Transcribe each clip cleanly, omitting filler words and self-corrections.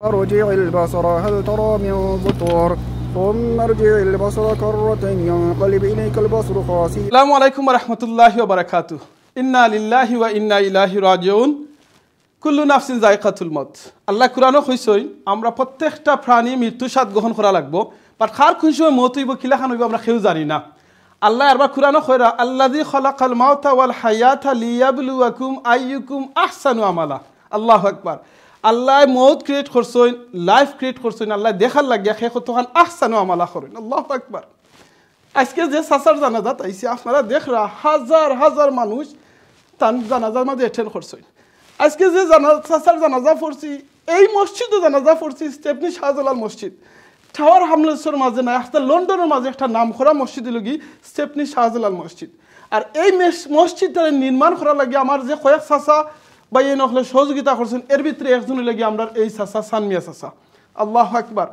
ارجع البصر هل ترى من فطور ثم ارجع البصر كرتين ينقلب إليك البصر خاسئا السلام عليكم ورحمة الله وبركاته إنا لله وإنا إليه راجعون কুল্লু নাফসিন যায়কাতুল মউত আল্লাহ কুরআনও কইছই আমরা প্রত্যেকটা প্রাণী মৃত্যুর স্বাদ গ্রহণ করা লাগবো বাট কার কোন সময় মউত হইব কিলা খান হইব আমরা কেউ জানি না আল্লাহ আরবার কুরআনও কইরা আল্লাযী খালাকাল মাউতা ওয়াল হায়াতা লিয়াবলুয়াকুম আইয়ুকুম আহসানু আমালা আল্লাহু আকবার আল্লাহ মউত ক্রিয়েট করছই লাইফ ক্রিয়েট করছই আল্লাহ দেখার লাগিয়া হে কতখান আহসানু আমালা করেন আল্লাহু আকবার আজকে যে সাসার জানাজা তাইছে আপনারা দেখরা হাজার হাজার মানুষ তান জানাজার মাঝে অ্যাটেন্ড করছই আজকে যে জানাজা পড়ছি এই মসজিদে জানাজা পড়ছি স্টেপনি শাহজালাল মসজিদ টাওয়ার হামলেশ্বর মাঝে না একটা লন্ডনের মাঝে একটা নাম করা মসজিদ লগি স্টেপনি শাহজালাল মসজিদ আর এই মসজিদটা নির্মাণ করা লাগে আমার যে কয়েক চাচা বা এই নকলে সহযোগিতা করছেন এর ভিতরে একজনের লাগে আমরা এই চাচা সানমিয়া চাচা আল্লাহু আকবার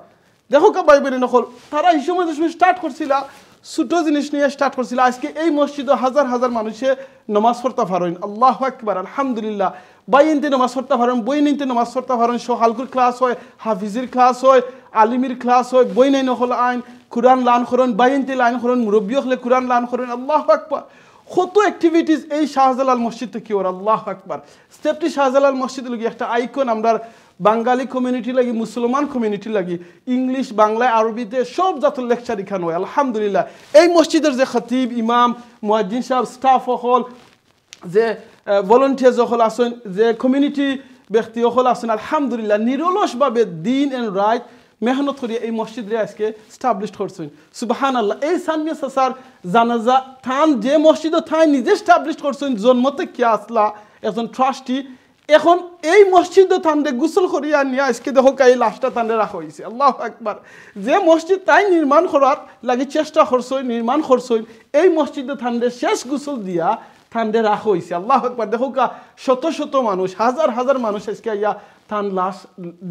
দেখো কা ভাই বোন নকল তারা এই সময় স্টার্ট করছিল ছোট জিনিস নিয়ে স্টার্ট করছিল আজকে এই মসজিদে হাজার হাজার মানুষে নামাজ পড়তে পারেন আল্লাহু আকবার আলহামদুলিল্লাহ বাইনতে নামাজ পড়তে পারেন বইনিতে নামাজ পড়তে পারেন সকালকুর ক্লাস হয় হাফিজের ক্লাস হয় আলিমির ক্লাস হয় বইনাই নকল আইন কুরআন লান করেন বাইনতে লাইন করেন মুরব্বী হলে কুরআন লান করেন আল্লাহু আকবার কত অ্যাক্টিভিটিস এই শাহজালাল মসজিদে কি ওর আল্লাহু আকবার স্টেপটি শাহজালাল মসজিদ লাগি একটা আইকন আমরা বাঙালি কমিউনিটি লাগি মুসলমান কমিউনিটি লাগি ইংলিশ বাংলায় আরবিতে সব জাতের লেকচার এখানে হয় আলহামদুলিল্লাহ এই মসজিদের যে খতিব ইমাম মুয়াজ্জিন সাহেব স্টাফ হল যে ভলান্টিয়ার যখন আছেন যে কমিউনিটি ব্যক্তি সকল আছেন আলহামদুলিল্লাহ নিরলসভাবে দিন এন্ড রাইট মেহনত করিয়া এই মসজিদে আজকে স্টাবলিশ করছেন সুবহানাল্লাহ এই সানমিয়া চাচার জানাজা থান যে মসজিদে থাই নিজে স্টাবলিশ করছেন জন্মতে কি আসলা একজন ট্রাস্টি এখন এই মসজিদে থানদে গোসল করিয়া নিয়ে আজকে দেখো এই লাশটা থানদে রাখা হয়েছে আল্লাহু আকবার যে মসজিদ তাই নির্মাণ করার লাগে চেষ্টা করছেন নির্মাণ করছেন এই মসজিদে থানদে শেষ গোসল দিয়া থানদে রাখা হয়েছে আল্লাহু আকবার দেখো কা শত শত মানুষ হাজার হাজার মানুষ আজকে ইয়া থান লাশ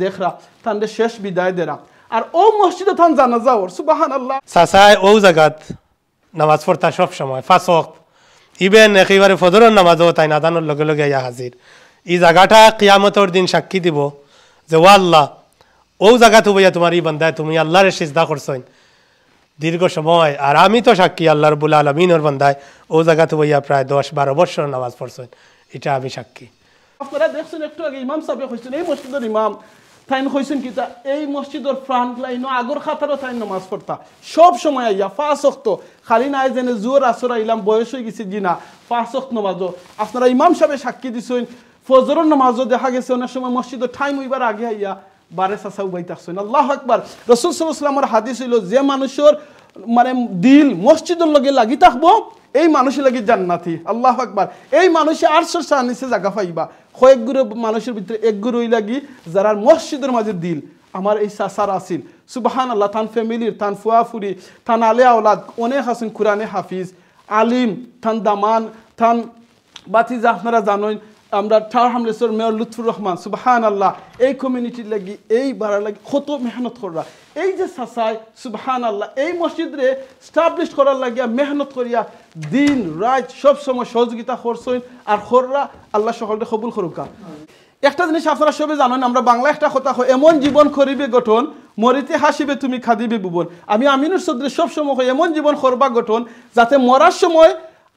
দেখরা থানদে শেষ বিদায় দেরা আর ও মসজিদে থান জানাজা ওর সুবহানাল্লাহ সাসায় ও জায়গাত নামাজ পড়তা সব সময় পাঁচ ওয়াক্ত ইবেন একেবারে ফজরের নামাজও তাই নাদানোর লগে লগে ইয়া হাজির এই জায়গাটা কিয়ামতের দিন সাক্ষী দিব যে ও আল্লাহ ও জায়গাতে বইয়া তোমার এই বান্দায় তুমি আল্লাহরে সিজদা করছেন দীর্ঘ সময় আর আমি তো সাক্ষী আল্লাহ রাব্বুল আলামিনের বান্দায় ও জায়গাতে বইয়া প্রায় 10-12 বছর নামাজ পড়ছেন এটা আমি সাক্ষী আপনারা দেখছেন একটু আগে ইমাম সাহেব কইছেন এই মসজিদের ইমাম তাইন কইছেন কি তা এই মসজিদের ফ্রন্ট লাইনও আগর খাতারও তাই নামাজ পড়তা সব সময় আইয়া পাঁচ ওয়াক্ত খালি নাই যেন জোর আসর আইলাম বয়স হয়ে গেছে জি না পাঁচ ওয়াক্ত নামাজও আপনারা ইমাম সাহেব সাক্ষী দিছেন ফজরের নামাজও দেখা গেছে অনেক সময় মসজিদের টাইম হইবার আগে আইয়া বারে চাচা উবাই থাকছেন আল্লাহু আকবার রাসূল সাল্লাল্লাহু আলাইহি ওয়াসাল্লামের হাদিস হইল যে মানুষের মানে দিল মসজিদের লগে লাগি থাকবো এই মানুষের লাগি জান্নাতি আল্লাহু আকবার এই মানুষে আরশের নিচে জায়গা পাইবা কয়েক গুরু মানুষের ভিতরে এক গুরুই লাগি যারা মসজিদের মাঝে দিল আমার এই চাচার আসিল সুবহানাল্লাহ তান ফ্যামিলির তান ফুয়াফুরি তান আলে আওলাদ অনেক আছেন কোরআনে হাফিজ আলিম তান দামান তান বাতিজা আপনারা জানেন আমরা টাওয়ার হামলেশ্বর মেয়র লুৎফুর রহমান সুবহানাল্লাহ এই কমিউনিটির লাগি এই বাড়ার লাগি কত মেহনত করা এই যে চাচাই সুবহানাল্লাহ এই মসজিদে স্টাবলিশ করার লাগিয়া মেহনত করিয়া দিন রাত সব সময় সহযোগিতা করছেন আর খররা আল্লাহ সকলকে কবুল করুক একটা জিনিস আপনারা সবাই জানেন আমরা বাংলা একটা কথা কই এমন জীবন করিবে গঠন মরিতে হাসিবে তুমি খাদিবে ভুবন আমি আমিনুর চৌধুরী সব সময় কই এমন জীবন করবা গঠন যাতে মরার সময়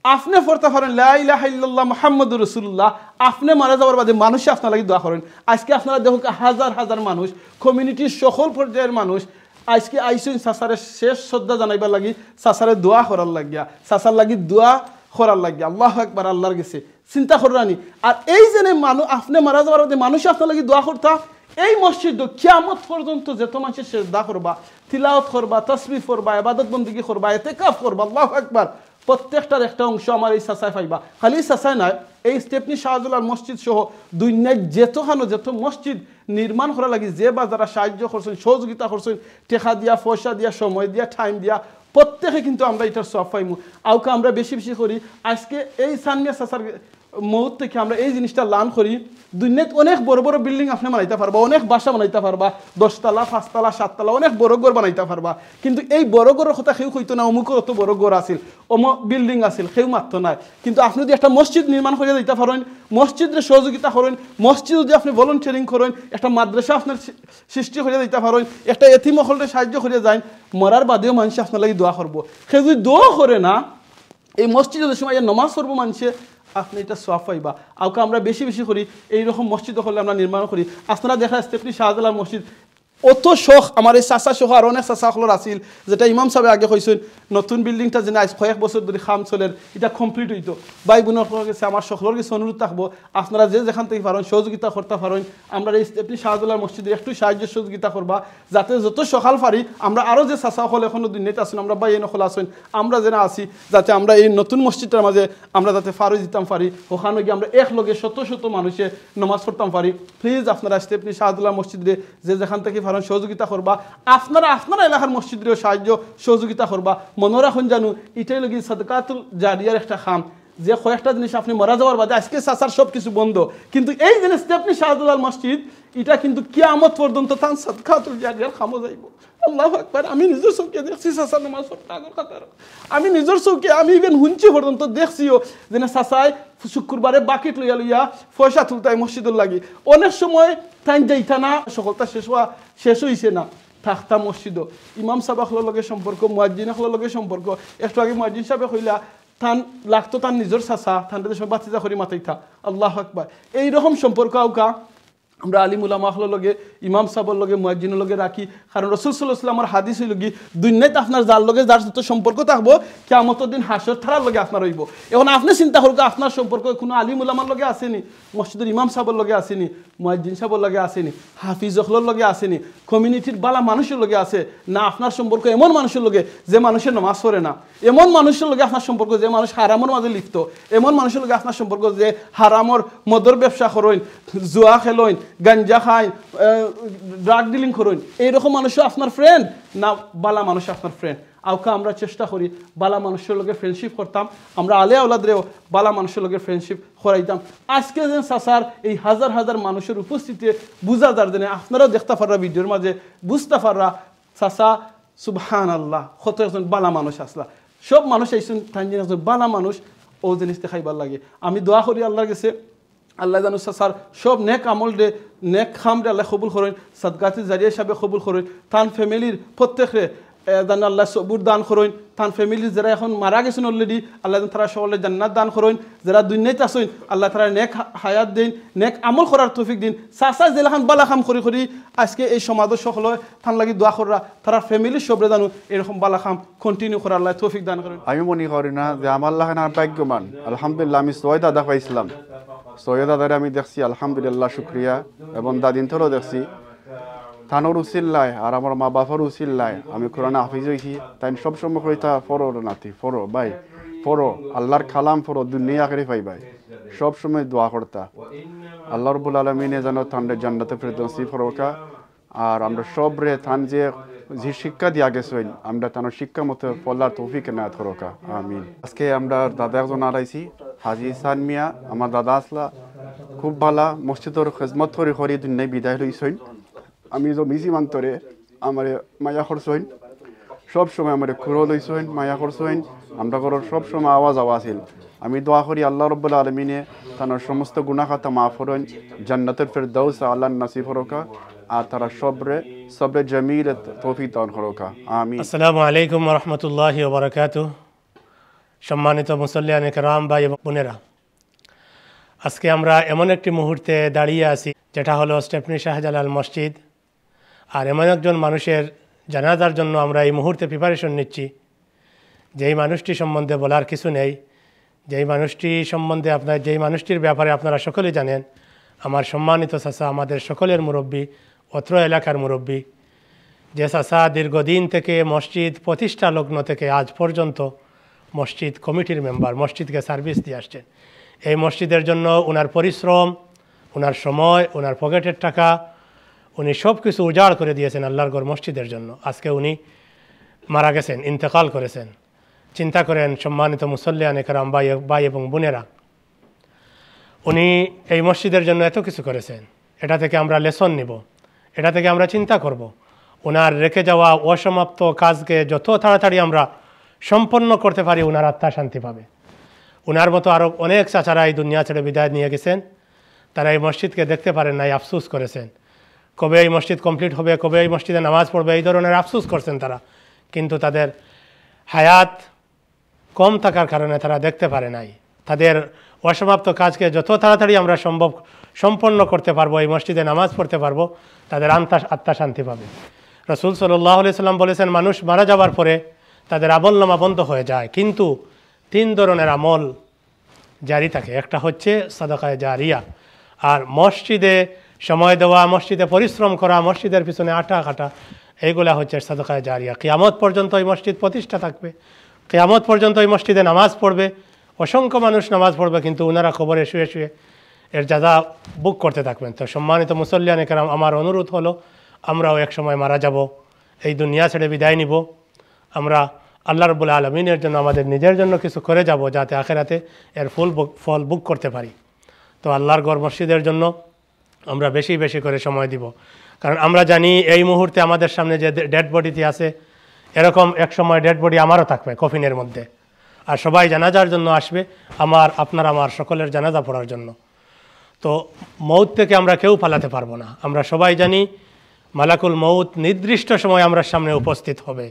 আপনি পড়তে পারেন লা ইলাহা ইল্লাল্লাহ মুহাম্মাদুর রাসূলুল্লাহ আপনি মারা যাওয়ার বাদে মানুষ আপনার লাগি দোয়া করেন আজকে আপনারা দেখো হাজার হাজার মানুষ কমিউনিটির সকল পর্যায়ের মানুষ আজকে আইসুন চাচারের শেষ শ্রদ্ধা জানাইবার লাগি চাচারের দোয়া করার লাগিয়া চাচার লাগি দোয়া করার লাগিয়া আল্লাহু আকবার আল্লাহর কাছে চিন্তা করানি আর এই যে মানুষ আপনি মারা যাওয়ার বাদে মানুষ আপনার লাগি দোয়া করতা এই মসজিদ কিয়ামত পর্যন্ত যত মানুষের সিজদা করবা তিলাওয়াত করবা তাসবিহ করবা ইবাদত বندگی করবা ইতিকাফ করবা আল্লাহু আকবার প্রত্যেকটার একটা অংশ আমার এই চাচায় পাইবা খালি চাচায় নয় এই স্টেপনি শাহজালাল মসজিদ সহ দুনিয়ায় যত মসজিদ নির্মাণ করা লাগি যে বা যারা সাহায্য করছেন সহযোগিতা করছেন টাকা দিয়া পয়সা দিয়া সময় দিয়া টাইম দিয়া প্রত্যেকে কিন্তু আমরা এটার সব পাইমু আউকে আমরা বেশি বেশি করি আজকে এই সানমিয়া চাচার মৌত থেকে আমরা এই জিনিসটা লার্ন করি দুনিয়াতে অনেক বড় বড় বিল্ডিং আপনি বানাইতে পারবা, অনেক বাসা বানাইতে পারবা, 10 তলা 5 তলা 7 তলা অনেক বড় ঘর বানাইতে পারবা, কিন্তু এই বড় ঘরের কথা কেউ কইতো না অমুক অত বড় ঘর আছিল অমুক বিল্ডিং আছিল কেউ মাত্র নাই। কিন্তু আপনি যদি একটা মসজিদ নির্মাণ করে দিতে পারেন, মসজিদের সহযোগিতা করেন, মসজিদ যদি আপনি ভলেন্টিয়ারিং করেন, একটা মাদ্রাসা আপনার সৃষ্টি করে দিতে পারেন, একটা এতিম মহলরে সাহায্য করে যান, মরার বাদেও মানুষ আপনার লাগি দোয়া করবো। সে যদি দোয়া করে না এই মসজিদের সময় নমাজ পড়বো মানুষে আপনি এটা সোয়াব পাইবা। আউকে আমরা বেশি বেশি করি এইরকম মসজিদ হলে আমরা নির্মাণ করি। আপনারা দেখা যাচ্ছে আপনি শাহজালাল মসজিদ অত শখ আমার এই চাচা সহ আর অনেক চাচা হলর আছিল, যেটা ইমাম সাহেব আগে কইছেন নতুন বিল্ডিংটা যেন আজ কয়েক বছর ধরে খাম চলের এটা কমপ্লিট হইতো। ভাই বোনের গেছে আমার সকলের কিছু অনুরোধ থাকবো আপনারা যে যেখান থেকে পারেন সহযোগিতা করতে পারেন। আমরা এই আপনি শাহজালাল মসজিদের একটু সাহায্য সহযোগিতা করবা যাতে যত সকাল পারি আমরা আরও যে চাচা হল এখনো দুনিয়াতে আসুন আমরা ভাই নকল আসুন আমরা যেন আসি যাতে আমরা এই নতুন মসজিদটার মাঝে আমরা যাতে ফারুই দিতাম পারি, ওখানে গিয়ে আমরা এক লগে শত শত মানুষে নমাজ পড়তাম পারি। প্লিজ আপনারা আসতে আপনি শাহজালাল মসজিদে যে যেখান থেকে পারেন সহযোগিতা করবা। আপনারা আপনারা এলাকার মসজিদেরও সাহায্য সহযোগিতা করবা। মনে রাখুন জানু এটাই লগি সাদকাতুল জারিয়ার একটা খাম, যে কয়েকটা জিনিস আপনি মারা যাওয়ার বাদে আজকে চাচার সব কিছু বন্ধ, কিন্তু এই জিনিসটা আপনি শাহজালাল মসজিদ এটা কিন্তু কিয়ামত পর্যন্ত তান সাদকাতুল জারিয়ার খামো যাইব। আল্লাহু আকবার। আমি নিজের চৌকে দেখছি চাচা নামাজ পড়তে আগর কাতার, আমি নিজের চৌকে আমি ইভেন শুনছি পর্যন্ত দেখছিও যে না চাচাই শুক্রবারে বাকিট লইয়া লইয়া পয়সা তুলতাই মসজিদের লাগি। অনেক সময় তাই যাইতা না সকলটা শেষ হইছে না থাকতা মসজিদও ইমাম সাহেবের লগে সম্পর্ক, মুয়াজ্জিনের লগে সম্পর্ক। একটু আগে মুয়াজ্জিন সাহেবে কইলা তান লাগতো তার নিজের চাচা তান বাচ্চা করি মাথাইতা। আল্লাহু আকবার। এইরকম সম্পর্ক আউকা আমরা আলিম উলামাহর লগে ইমাম সাহেবের লগে মুয়াজ্জিনের লগে রাখি, কারণ রাসূল সাল্লাল্লাহু আলাইহি ওয়াসাল্লামের হাদিস হইল কি দুনিয়াতে আপনার যার লগে যার যত সম্পর্ক থাকবো কিয়ামতের দিন হাসর থারার লগে আপনার হইব। এখন আপনি চিন্তা করুন আপনার সম্পর্ক কোনো আলিম উলামার লগে আসেনি, মসজিদের ইমাম সাহেবের লগে আসেনি, মুয়াজ্জিন সাহেবের লগে আসেনি, হাফিজ হলর লগে আসেনি, কমিউনিটির বালা মানুষের লগে আছে না? আপনার সম্পর্ক এমন মানুষের লগে যে মানুষের নামাজ পড়ে না, এমন মানুষের লগে আপনার সম্পর্ক যে মানুষ হারামর মাঝে লিপ্ত, এমন মানুষের লগে আপনার সম্পর্ক যে হারামর মদর ব্যবসা করেন, জুয়া খেলেন, গাঞ্জা খায়, ড্রাগ ডিলিং করেন, এইরকম মানুষও আপনার ফ্রেন্ড না বালা মানুষ আপনার ফ্রেন্ড? আউকা আমরা চেষ্টা করি বালা মানুষের লগে ফ্রেন্ডশিপ করতাম, আমরা আলে আওলাদরেও বালা মানুষের লগে ফ্রেন্ডশিপ করাইতাম। আজকে যে চাচার এই হাজার হাজার মানুষের উপস্থিতিতে বুঝা যার জন্য আপনারাও দেখতে পাররা ভিডিওর মাঝে বুঝতে পাররা চাচা সুবহানাল্লাহ কত একজন বালা মানুষ আসলা। সব মানুষ আইসুন তাই একজন বালা মানুষ ও জিনিস দেখাইবার লাগে। আমি দোয়া করি আল্লাহর কাছে আল্লাহ জানু চাচার সব নেক আমল দে নেক খাম দে আল্লাহ কবুল করেন, সাদকাতুল জারিয়া হিসাবে কবুল করেন, তান ফ্যামিলির প্রত্যেকরে জান আল্লাহ সবুর দান করেন, তান ফ্যামিলির যারা এখন মারা গেছেন অলরেডি আল্লাহ তারা সকলে জান্নাত দান করেন, যারা দুনিয়াতে আসেন আল্লাহ তারা নেক হায়াত দিন, নেক আমল করার তৌফিক দিন। চাচা জেলাখান বালা খাম করি করি আজকে এই সমাজের সকলে থান লাগি দোয়া করা তারা ফ্যামিলির সবরে জানু এরকম বালা খাম কন্টিনিউ করার আল্লাহ তৌফিক দান করেন। আমি মনে করি না যে আমার লাখান আর ভাগ্যবান। আলহামদুলিল্লাহ আমি সৈয়দ দাদা পাইছিলাম, সৈয়দ দাদারে আমি দেখছি আলহামদুলিল্লাহ শুক্রিয়া, এবং দাদিন তোরও দেখছি থানোর উচিল্লায় আর আমার মা বাবার উচিল্লায় আমি কোরআনে হাফিজ হয়েছি। তাই সবসময় কইতা ফরো নাতি ফরো ভাই ফরো আল্লাহর খালাম ফরো দুনিয়া আখেরি পাই ভাই, সবসময় দোয়া করতা আল্লাহ রব্বুল আলমিনে যেন থানরে জান্নাতে ফেরদৌসি ফরোকা। আর আমরা সবরে থান যে শিক্ষা দিয়া গেছেন আমরা তার শিক্ষা মতো পড়ার তৌফিক এনায়েত ফরোকা আমিন। আজকে আমরা দাদা একজন আড়াইছি হাজি ইসান মিয়া, আমার দাদা আসলা খুব ভালা মসজিদর খেজমত করে করি দুনিয়ায় বিদায় লইছেন। আমি যে মিজি মান্তরে আমার মায়া করছেন, সব সময় আমার খুঁড়ো লইছেন মায়া করছেন, আমরা ঘরের সব সময় আওয়াজ আছিল। আমি দোয়া করি আল্লাহ রব্বুল আলমিনে তার সমস্ত গুনাহ-খাতা মাফ করেন, জান্নাতুল ফেরদৌস আল্লাহ নসিব ফরোকা, আর তারা সবরে জামিল তৌফিক দান ফরোকা আমিন। আসসালামু আলাইকুম ওয়া রাহমাতুল্লাহি ওয়া বারাকাতুহু। সম্মানিত মুসল্লিয়ান কিরাম ভাই এবং বোনেরা, আজকে আমরা এমন একটি মুহূর্তে দাঁড়িয়ে আছি যেটা হলো স্টেপনি শাহজালাল মসজিদ। আর এমন একজন মানুষের জানাজার জন্য আমরা এই মুহূর্তে প্রিপারেশন নিচ্ছি, যেই মানুষটি সম্বন্ধে বলার কিছু নেই, যেই মানুষটি সম্বন্ধে যেই মানুষটির ব্যাপারে আপনারা সকলেই জানেন। আমার সম্মানিত চাচা, আমাদের সকলের মুরব্বী, অত্র এলাকার মুরব্বী, যে চাচা দীর্ঘদিন থেকে মসজিদ প্রতিষ্ঠা লগ্ন থেকে আজ পর্যন্ত মসজিদ কমিটির মেম্বার, মসজিদকে সার্ভিস দিয়ে আসছেন। এই মসজিদের জন্য ওনার পরিশ্রম, ওনার সময়, ওনার পকেটের টাকা উনি সব কিছু উজাড় করে দিয়েছেন আল্লাহর ঘর মসজিদের জন্য। আজকে উনি মারা গেছেন, ইন্তেকাল করেছেন। চিন্তা করেন সম্মানিত মুসল্লিয়ান কিরাম ভাই এবং বোনেরা, উনি এই মসজিদের জন্য এত কিছু করেছেন, এটা থেকে আমরা লেসন নিব, এটা থেকে আমরা চিন্তা করব। ওনার রেখে যাওয়া অসমাপ্ত কাজকে যত তাড়াতাড়ি আমরা সম্পন্ন করতে পারি ওনার আত্মা শান্তি পাবে। ওনার মতো আরও অনেক চাচারা এই দুনিয়া ছেড়ে বিদায় নিয়ে গেছেন, তারা এই মসজিদকে দেখতে পারেন নাই, আফসোস করেছেন। কবে এই মসজিদ কমপ্লিট হবে, কবে এই মসজিদে নামাজ পড়বে, এই ধরনের আফসোস করছেন তারা। কিন্তু তাদের হায়াত কম থাকার কারণে তারা দেখতে পারে নাই। তাদের অসমাপ্ত কাজকে যত তাড়াতাড়ি আমরা সম্পন্ন করতে পারবো, এই মসজিদে নামাজ পড়তে পারবো, তাদের আত্মা শান্তি পাবে। রাসূল সাল্লাল্লাহু আলাইহি সাল্লাম বলেছেন, মানুষ মারা যাওয়ার পরে তাদের আমলনামা বন্ধ হয়ে যায়, কিন্তু 3 ধরনের আমল জারি থাকে। একটা হচ্ছে সাদাকায়ে জারিয়া, আর মসজিদে সময় দেওয়া, মসজিদে পরিশ্রম করা, মসজিদের পিছনে আটা কাটা, এইগুলা হচ্ছে সাদাকায়ে জারিয়া। কিয়ামত পর্যন্ত এই মসজিদ প্রতিষ্ঠা থাকবে, কিয়ামত পর্যন্ত এই মসজিদে নামাজ পড়বে, অসংখ্য মানুষ নামাজ পড়বে, কিন্তু ওনারা কবরে শুয়ে শুয়ে এর যাজা বুক করতে থাকবেন। তো সম্মানিত মুসল্লিয়ানে কেরাম, আমার অনুরোধ হলো আমরাও এক সময় মারা যাব, এই দুনিয়া ছেড়ে বিদায় নিব। আমরা আল্লাহ রাব্বুল আলামিনের জন্য, আমাদের নিজের জন্য কিছু করে যাব, যাতে আখিরাতে এর ফল বুক করতে পারি। তো আল্লাহর ঘর মসজিদের জন্য আমরা বেশি বেশি করে সময় দিব, কারণ আমরা জানি এই মুহূর্তে আমাদের সামনে যে ডেড বডিটি আছে, এরকম এক সময় ডেড বডি আমারও থাকবে কফিনের মধ্যে, আর সবাই জানাজার জন্য আসবে, আমার সকলের জানাজা পড়ার জন্য। তো মৌত থেকে আমরা কেউ পালাতে পারবো না। আমরা সবাই জানি মালাকুল মৌত নির্দিষ্ট সময় আমরা সামনে উপস্থিত হবে,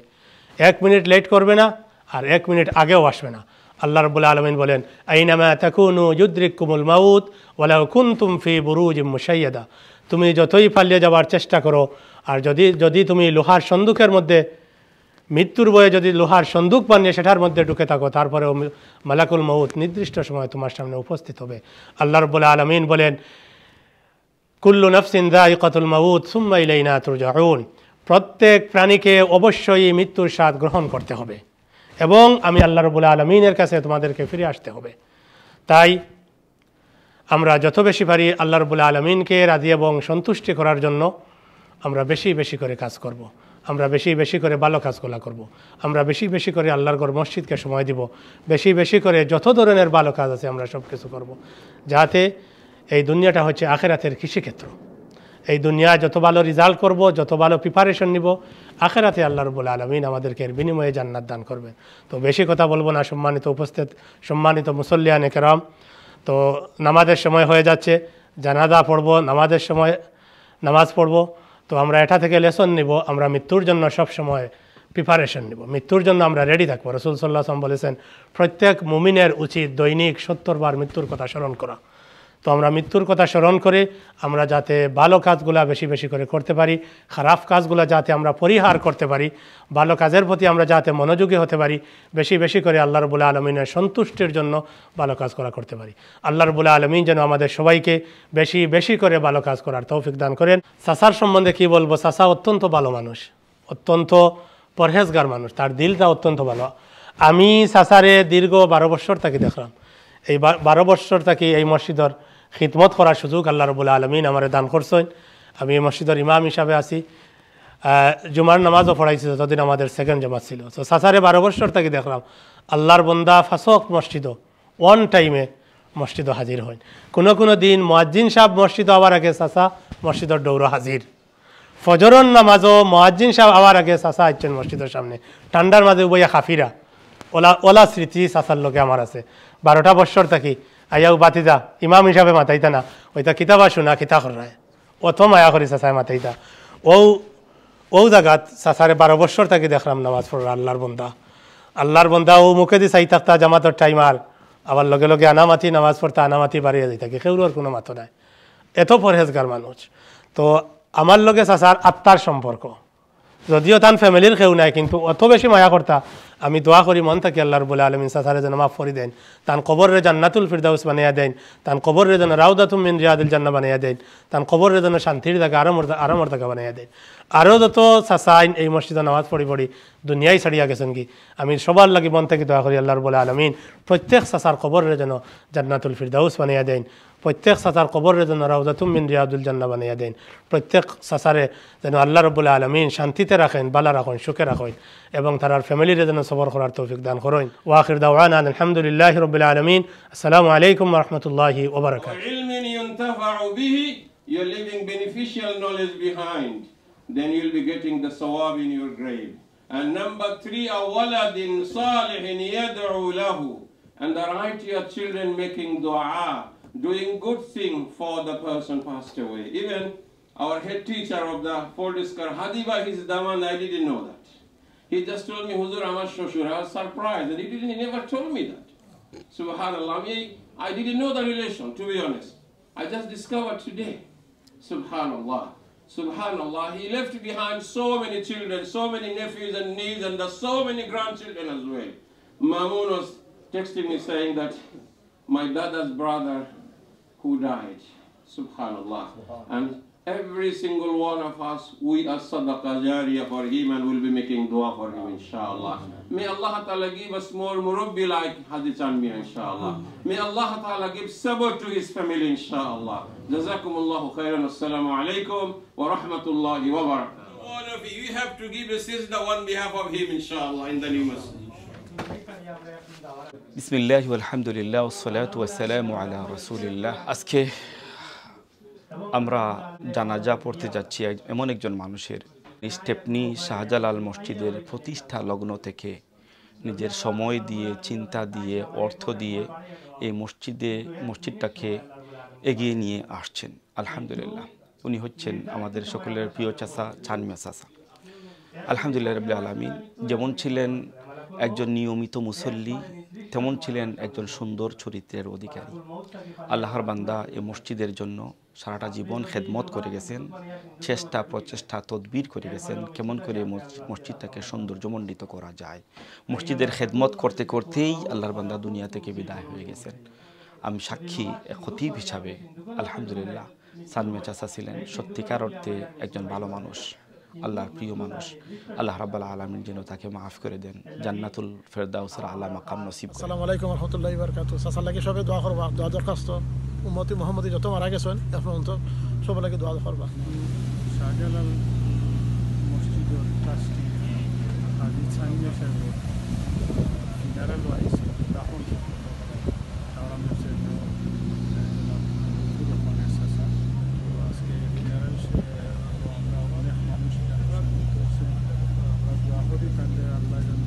1 মিনিট লেট করবে না, আর 1 মিনিট আগেও আসবে না। আল্লাহ রাব্বুল আলামিন বলেন, আইনামা তাকুনু ইউদরিকুমুল মাউত ওয়ালাউ কুনতুম ফি বুরুজিম মুশাইয়াদা। তুমি যতই পালিয়ে যাওয়ার চেষ্টা করো, আর যদি তুমি লোহার সন্দুকের মধ্যে, মৃত্যুর বয়ে যদি লোহার সন্দুক বানিয়ে সেটার মধ্যে ঢুকে থাকো, তারপরেও মালাকুল মউত নির্দিষ্ট সময় তোমার সামনে উপস্থিত হবে। আল্লাহ রাব্বুল আলামিন বলেন, কুল্লু নাফসিন যায়িকাতুল মাউত সুম্মা ইলাইনা তুরজাউন। প্রত্যেক প্রাণীকে অবশ্যই মৃত্যুর স্বাদ গ্রহণ করতে হবে, এবং আমি আল্লাহ রাব্বুল আলামিনের কাছে তোমাদেরকে ফিরে আসতে হবে। তাই আমরা যত বেশি পারি আল্লাহ রাব্বুল আলামিনকে রাজি এবং সন্তুষ্টি করার জন্য আমরা বেশি বেশি করে কাজ করব, আমরা বেশি বেশি করে ভালো কাজগুলো করব, আমরা বেশি বেশি করে আল্লাহর ঘর মসজিদকে সময় দিব, বেশি বেশি করে যত ধরনের ভালো কাজ আছে আমরা সব কিছু করব, যাতে এই দুনিয়াটা হচ্ছে আখিরাতের কৃষিক্ষেত্র। এই দুনিয়ায় যত ভালো রেজাল্ট করব, যত ভালো প্রিপারেশন নিব, আখিরাতে আল্লাহ রাব্বুল আলামিন আমাদেরকে এর বিনিময়ে জান্নাত দান করবেন। তো বেশি কথা বলবো না, সম্মানিত মুসল্লিয়ানে কেরাম। তো নামাজের সময় হয়ে যাচ্ছে, জানাজা পড়ব, নামাজের সময় নামাজ পড়ব। তো আমরা এটা থেকে লেসন নিব, আমরা মৃত্যুর জন্য সব সময় প্রিপারেশন নিব, মৃত্যুর জন্য আমরা রেডি থাকবো। রাসূল সাল্লাল্লাহু আলাইহি ওয়াসাল্লাম বলেছেন, প্রত্যেক মুমিনের উচিত দৈনিক 70 বার মৃত্যুর কথা স্মরণ করা। তো আমরা মৃত্যুর কথা স্মরণ করে আমরা যাতে ভালো কাজগুলা বেশি বেশি করে করতে পারি, খারাপ কাজগুলা যাতে আমরা পরিহার করতে পারি, ভালো কাজের প্রতি আমরা যাতে মনোযোগী হতে পারি, বেশি বেশি করে আল্লাহ রাব্বুল আলামিনের সন্তুষ্টির জন্য ভালো কাজ করতে পারি। আল্লাহ রাব্বুল আলামিন যেন আমাদের সবাইকে বেশি বেশি করে ভালো কাজ করার তৌফিক দান করেন। চাচার সম্বন্ধে কি বলবো, চাচা অত্যন্ত ভালো মানুষ, অত্যন্ত পরহেজগার মানুষ, তার দিলটা অত্যন্ত ভালো। আমি চাচারে দীর্ঘ 12 বছর থাকি দেখলাম, এই 12 বছর থাকি এই মসজিদের খিদমত করার সুযোগ আল্লাহ রাব্বুল আলামিন আমারে দান করছেন। আমি এই মসজিদের ইমাম হিসাবে আছি, জুমার নামাজও পড়াইছি, যতদিন আমাদের সেকেন্ড জামাত ছিল। তো চাচারে 12 বছর থাকি দেখলাম আল্লাহর বন্দা ফাঁসক মসজিদও ওয়ান টাইমে মসজিদও হাজির হয়। কোনো দিন মুয়াজ্জিন সাহেব মসজিদ আবার আগে চাচা মসজিদের দৌড় হাজির। ফজরন নামাজও মুয়াজ্জিন সাহেব আবার আগে চাচা আসছেন মসজিদের সামনে, ঠান্ডার মাঝে বইয়া খাফিরা। ওলা স্মৃতি চাচার লোকে আমার আছে। 12টা বছর থাকি আইয়াও বাতিজা ইমাম হিসাবে মাতাইতা না, ওইটা কিতাবা শোনা কিতা করায় অত মায়া করি চাচায় মাতাইতা। ও জায়গাত চাচারে 12 বছর থাকি দেখলাম নামাজ পড়া আল্লাহর বন্দা ও মুখে দি চাই থাকতা জামাতের টাইম, আর আবার লগে লগে আনামাতি নামাজ পড়তা, আনামাতি বাড়িয়ে যাই থাকে, কেউর কোনো মাতো নাই, এত পরহেজগার মানুষ। তো আমার লগে চাচার আত্মার সম্পর্ক, যদিও তান ফ্যামিলির কেউ নাই, কিন্তু অত বেশি মায়া করতা। আমি দোয়া করি মন থাকি আল্লাহ রাব্বুল আলামিন চাচারে যেন মাফ করে দেন, তান কবরে জান্নাতুল ফিরদাউস বানাইয়া দেন, তান কবরে যেন রাউদাতুম মিন রিয়াদিল জান্নাহ বানাইয়া দেন, তান কবরে যেন শান্তির জায়গা আরামর জায়গা বানাইয়া দেন। আরও যত চাচা এই মসজিদে নামাজ পড়ি দুনিয়ায় ছাড়িয়া গেছেন কি, আমি সবার লাগি মন থেকে দোয়া করি আল্লাহ রাব্বুল আলামিন প্রত্যেক চাচার কবরে যেন জান্নাতুল ফিরদাউস বানাইয়া দেন, প্রত্যেক চাচার কবরের যেন রাউদাতুম মিন রিয়াদুল জান্নাহ বানাইয়া দেন প্রত্যেক চাচারে যেন আল্লাহ রাব্বুল আলামিন শান্তিতে রাখেন বালা রাখেন সুখে রাখেন এবং তার ফ্যামিলিরে যেন সবর করার তৌফিক দান করেন ওয়া আখির দাওয়ানা আলহামদুলিল্লাহি রাব্বিল আলামিন আসসালামু আলাইকুম ওয়া রাহমাতুল্লাহি ওয়া বারাকাতুহু ilmin yuntafa'u bihi, you're leaving beneficial knowledge behind, then you'll be getting the sawab in your grave. And number 3, a waladin salihin yad'u lahu, and the right to your children making dua, doing good thing for the person passed away. Even our head teacher of the Fordiskar, Hadiba, his daman, I didn't know that. He just told me, Huzur, Amar Shoshur. I was surprised, and he never told me that. Subhanallah, I didn't know the relation, to be honest. I just discovered today. Subhanallah. Subhanallah, he left behind so many children, so many nephews and nieces, and so many grandchildren as well. Mamoon was texting me saying that my brother's brother who died. Subhanallah. And every single one of us, we are sadaqah jariyah for him and we'll be making dua for him, inshallah. May Allah Ta'ala give us more murabbi like Hadith Anbiya, inshallah. May Allah Ta'ala give sabr to his family, inshallah. Jazakumullahu khairan. Assalamu alaikum wa rahmatullahi wa barakatuh. All of you have to give a sajda on behalf of him, inshallah, in the new masjid. বিসমিল্লাহ আলহামদুলিল্লাহ ওয়াসসালাতু ওয়াসসালামু আলা রাসূলিল্লাহ। আজকে আমরা জানাজা পড়তে যাচ্ছি এমন একজন মানুষের, স্টেপনি শাহজালাল মসজিদের প্রতিষ্ঠা লগ্ন থেকে নিজের সময় দিয়ে, চিন্তা দিয়ে, অর্থ দিয়ে এই মসজিদটাকে এগিয়ে নিয়ে আসছেন। আলহামদুলিল্লাহ, উনি হচ্ছেন আমাদের সকলের প্রিয় চাচা চানমিয়া চাচা। আলহামদুলিল্লাহ রাব্বিল আলামিন। যেমন ছিলেন একজন নিয়মিত মুসল্লি, তেমন ছিলেন একজন সুন্দর চরিত্রের অধিকারী। আল্লাহর বান্দা এই মসজিদের জন্য সারাটা জীবন খেদমত করে গেছেন, চেষ্টা প্রচেষ্টা তদবির করে গেছেন কেমন করে মসজিদটাকে সৌন্দর্যমণ্ডিত করা যায়। মসজিদের খেদমত করতে করতেই আল্লাহর বান্দা দুনিয়া থেকে বিদায় হয়ে গেছেন। আমি সাক্ষী খতিব হিসাবে আলহামদুলিল্লাহ চানমিয়া চাচা ছিলেন সত্যিকার অর্থে একজন ভালো মানুষ, আল্লাহর প্রিয় মানুষ। আল্লাহ রাব্বুল আলামিন যেন তাকে মাফ করে দেন, জান্নাতুল ফেরদাউসের আলা মাকাম নসিব করেন। আসসালামু আলাইকুম ওয়া রাহমাতুল্লাহি ওয়া বারাকাতুহু। চাচা লাগে সবে দোয়া করবা, দোয়া দরখাস্ত উম্মতি মুহাম্মদি যত মারা গেছেন এখন তো সব লাগে দোয়া করবা। শাহজালাল মসজিদের ট্রাস্টি হাজী চানমিয়া সাহেব ফিনারেল ওয়াইস রাহুল তাওরাম হোসেন রহমানের চাচা। আজকে ফিনারেল আমরা অনেক মানুষ আমরা দোয়া করি তাদের আল্লাহ যেন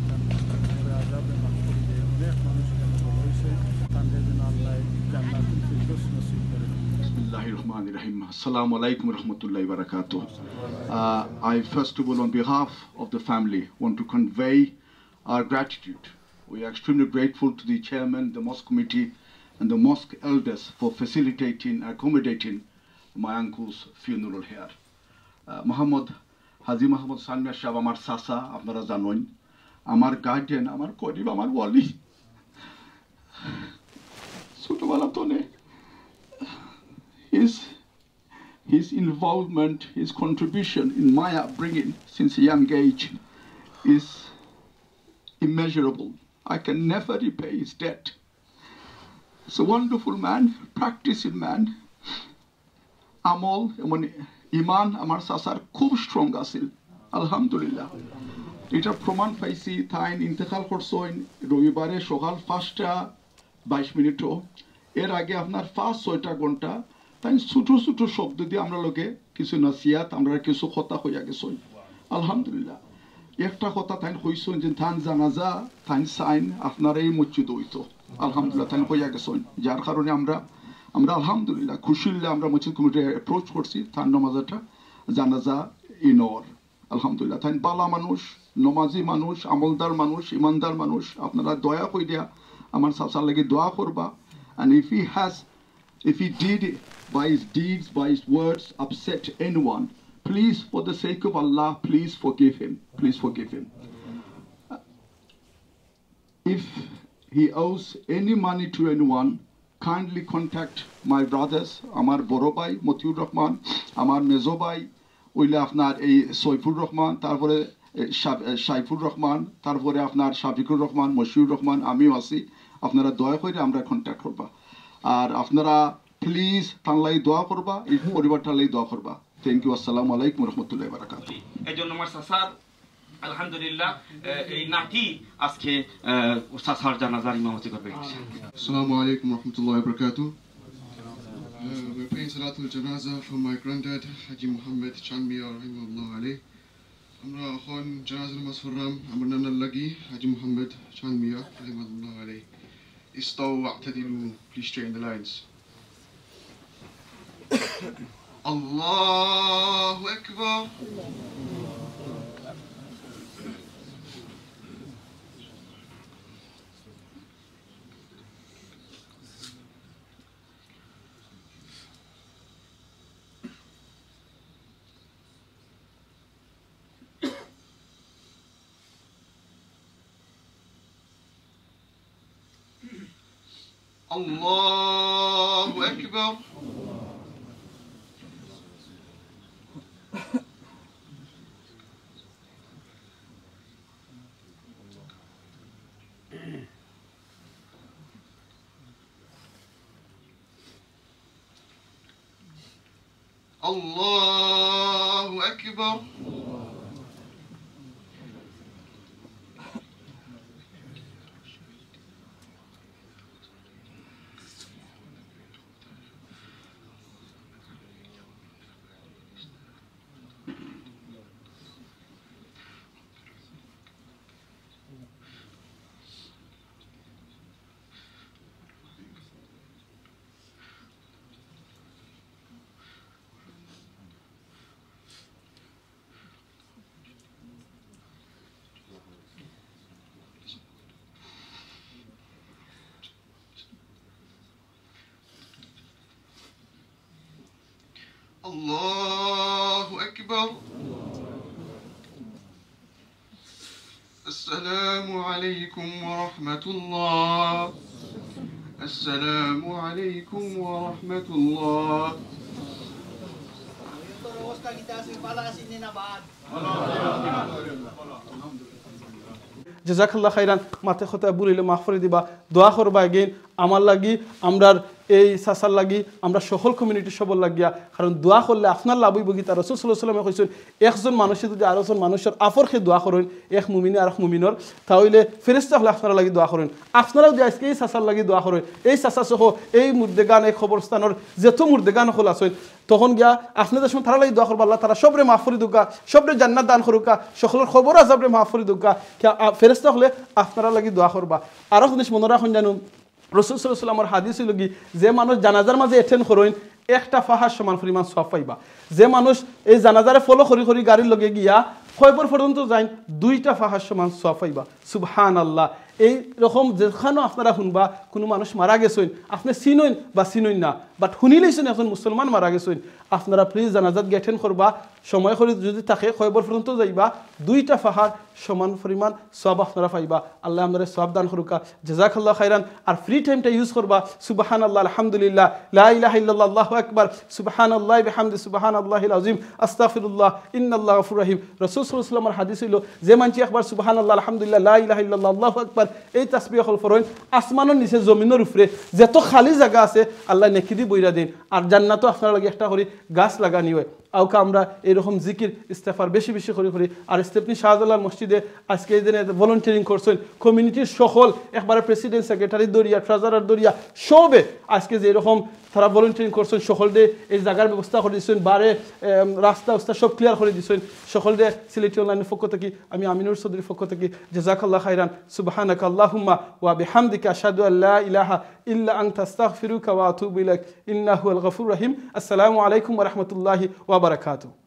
আযাবে মাফ করে দেয়। অনেক মানুষ যেন ভালো হয়েছে, তাদের যেন আল্লাহ জান্নাতুল ফিরদৌস নসিব করে। Bismillahirrahmanirrahim. Assalamu alaikum warahmatullahi wabarakatuh. I first of all, on behalf of the family, want to convey our gratitude. We are extremely grateful to the chairman, the mosque committee, and the mosque elders for facilitating, accommodating my uncle's funeral here. Haji Muhammad Sanmia Shab, amar sasa, apnara janoin, amar guardian, amar korib, amar wali. Sotobala tone. His involvement, his contribution in my upbringing since a young age is immeasurable. I can never repay his debt. He's a wonderful man, practicing man. Amal, iman, amar sasar, খুব strong আছিল, alhamdulillah. এটা প্রমাণ পাইছি তাই ইন্তেকাল করছেন রবিবারে সকাল 5:22 এর আগে আপনার 5-6 ঘন্টা তাই ছোট ছোট শব্দ দিয়ে আমরা লোকে কিছু নসিহাত, আমরা কিছু কথা হইয়া গেছেন। আলহামদুলিল্লাহ, একটা কথা তাই হইছেন যে ধান জানাজা তাই সাইন আপনার এই মসজিদ হইতো, আলহামদুলিল্লাহ তাই হইয়া গেছেন। যার কারণে আমরা আলহামদুলিল্লাহ খুশি হইলে আমরা মসজিদ কমিটি অ্যাপ্রোচ করছি তার নামাজাটা জানাজা ইনর। আলহামদুলিল্লাহ তাই বালা মানুষ, নমাজি মানুষ, আমলদার মানুষ, ইমানদার মানুষ। আপনারা দয়া করে দিয়া আমার চাচার লাগি দোয়া করবা। And if he did by his deeds, by his words, upset anyone, please, for the sake of Allah, please forgive him. Please forgive him. If he owes any money to anyone, kindly contact my brothers, Amar Borobai, Motiur Rahman, Amar Mezobai, ওইলে আপনার এই সৈফুর রহমান, তারপরে সাইফুর রহমান, তারপরে আপনার শাফিকুর রহমান, মশিউর রহমান, আমিও আছি। আপনারা দয়া করে আমরা কন্ট্যাক্ট করবা। আর আপনারা প্লিজ তানলাই দোয়া করবা এই পরিবার তানলাই দোয়া করবা থ্যাংক ইউ আসসালামু আলাইকুম রহমতুল্লাহি বারাকাতুহু এই জন্য আমার সাসার আলহামদুলিল্লাহ এই নাতি আজকে সাসার জানাজার ইমামতি করবে Assalamu alaikum warahmatullahi wabarakatuh. We're praying Salatul Janazah for my granddad Haji Muhammad Chanmiya rahimahullah alayh. Amra akhon Janazah Namaz Farram Amrnan al-Lagi Haji Muhammad Chanmiya rahimahullah alayh. Istaw wa'tadilu, please straighten the lines. Allahu Akbar. Allahu Akbar. Allahu Akbar. Allahu Akbar. Assalamu alaikum wa rahmatullah. Assalamu alaikum wa rahmatullah. জাযাকাল্লাহ খাইরান মাতে কথা বলিলে মাফ করে দিবা দোয়া করবা again আমার লাগি আমরার এই সাসার লাগি আমরা সকল কমিউনিটি সবল লাগিয়া কারণ দোয়া করলে আপনার লাভ হইব কি তার রাসূল সাল্লাল্লাহু আলাইহি ওয়াসাল্লামে কইছেন একজন মানুষে যদি আরেকজন মানুষের আফরকে দোয়া করেন এক মুমিনে আর এক মুমিনর তাহলে ফেরেশতা হলে আপনারা লাগি দোয়া করেন আপনারাও যে আজকে এই সাসার লাগি দোয়া করেন এই সাসা সহ এই মুর্দেগান এই খবরস্থানের যেত মুর্দেগান হল আছেন তখন গিয়া আপনাদের সময় তারা লাগি দোয়া করবা আল্লাহ তারা সবরে মাফ করে দুকা সবরে জান্নাত দান করুকা সকলের খবর আজাবরে মাফ করে দুকা ফেরেশতা হলে আপনারা লাগি দোয়া করবা আরো জিনিস মনে রাখুন জানুন রাসূল সাল্লাল্লাহু আলাইহি ওয়াসাল্লামের হাদিস হলো কি যে মানুষ জানাজার মাঝে এটেন্ড করেন একটা ফাহার সমান পরিমাণ সওয়াব পাইবা যে মানুষ এই জানাজারে ফলো করি করি গাড়ির লগে গিয়া কয়বার পর্যন্ত যাই দুইটা ফাহার সমান সওয়াব পাইবা সুবহানাল্লাহ এই রকম যেখানে আপনারা শুনবা কোনো মানুষ মারা গেছেন আপনি চিনইন বা চিনইন না বাট শুনিলেইছেন একজন মুসলমান মারা গেছেন আপনারা প্লিজ জানাজাত গেটেন করবা সময় করে যদি থাকে কয়বার পর্যন্ত যাইবা দুইটা ফাহার সমান পরিমাণ সওয়াব আপনারা পাইবা আল্লাহ আমাদের সওয়াব দান করুকা জাযাকাল্লাহ খাইরান আর ফ্রি টাইমটা ইউজ করবা সুবহানাল্লাহ আলহামদুলিল্লাহ লা ইলাহা ইল্লাল্লাহ আল্লাহু আকবার সুবহানাল্লাহি বিহামদি সুবহানাল্লাহিল আযীম আস্তাগফিরুল্লাহ ইন্নাল্লাহু গফুরুর রহিম রাসূল সাল্লাল্লাহু আলাইহি ওয়াসাল্লামের হাদিস হলো যে মানছি একবার সুবহানাল্লাহ আলহামদুলিল্লাহ লা ইলাহা ইল্লাল্লাহ আল্লাহু আকবার এই তাসবিহ হল ফরইন আসমানের নিচে জমিনের উপরে যত খালি জায়গা আছে আল্লাহ নেকি দি বইরা দেন আর জান্নাতও আপনারা লাগি একটা করে গাছ লাগানি হয় আউকা আমরা এরকম জিকির ইস্তেগফার বেশি বেশি করে করি আর স্টেপনি শাহজালাল মসজিদে আজকে এই দিনে ভলান্টিয়ারিং করছেন কমিউনিটির সকল একবারে প্রেসিডেন্ট সেক্রেটারি দরিয়া ট্রেজারার দরিয়া সবে আজকে যে এরকম তারা ভলান্টিয়ারিং করছেন সকল দে এই জায়গার ব্যবস্থা করে দিচ্ছেন বারে রাস্তা উস্তা সব ক্লিয়ার করে দিচ্ছেন সকল দে সিলেটি অনলাইনের পক্ষ থেকে আমি আমিনুর চৌধুরীর পক্ষ থেকে জাযাকাল্লাহ খাইরান সুবহানাকা আল্লাহুম্মা ওয়া বিহামদিকা আশহাদু আল্লা ইলাহা ইল্লা আনতা আস্তাগফিরুকা ওয়া আতুবু ইলাইক ইন্নাহু আল গফুরুর রহিম আসসালামু আলাইকুম ওয়া রাহমাতুল্লাহি ওয়া বারাকাতুহু